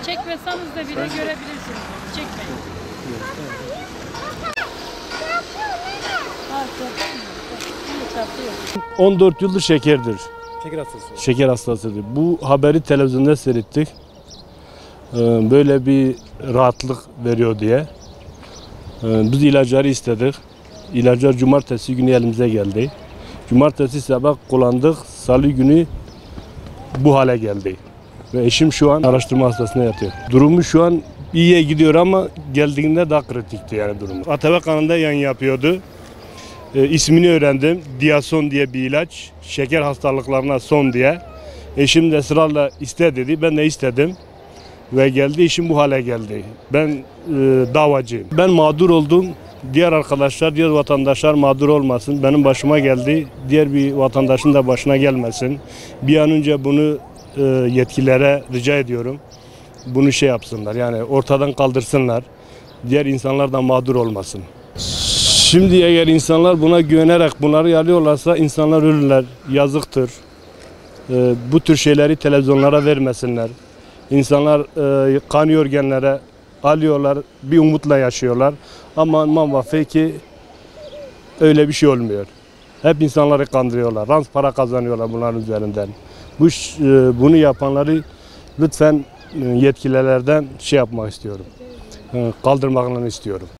Çekmeseniz de bile görebilirsiniz. Çekmeyin. 14 yıldır şekerdir. Şeker hastası. Şeker hastasıdır. Bu haberi televizyonda seyrettik. Böyle bir rahatlık veriyor diye. Biz ilacları istedik. İlaclar cumartesi günü elimize geldi. Cumartesi sabah kullandık. Salı günü bu hale geldi. Ve eşim şu an araştırma hastasına yatıyor. Durumu şu an iyiye gidiyor ama geldiğinde daha kritikti yani durumu. ATV kanalında yayın yapıyordu. İsmini öğrendim. Diason diye bir ilaç. Şeker hastalıklarına son diye. Eşim de ısrarla iste dedi. Ben de istedim. Ve geldi, işim bu hale geldi. Ben davacıyım. Ben mağdur oldum. Diğer arkadaşlar, diğer vatandaşlar mağdur olmasın. Benim başıma geldi. Diğer bir vatandaşın da başına gelmesin. Bir an önce bunu yetkililere rica ediyorum. Bunu şey yapsınlar. Yani ortadan kaldırsınlar. Diğer insanlar da mağdur olmasın. Şimdi eğer insanlar buna güvenerek bunları yalıyorlarsa insanlar ölürler. Yazıktır. Bu tür şeyleri televizyonlara vermesinler. İnsanlar kan yorganlara alıyorlar, bir umutla yaşıyorlar. Ama maalesef ki öyle bir şey olmuyor. Hep insanları kandırıyorlar, rant para kazanıyorlar bunların üzerinden. Bunu yapanları lütfen yetkililerden şey yapmak istiyorum, kaldırmalarını istiyorum.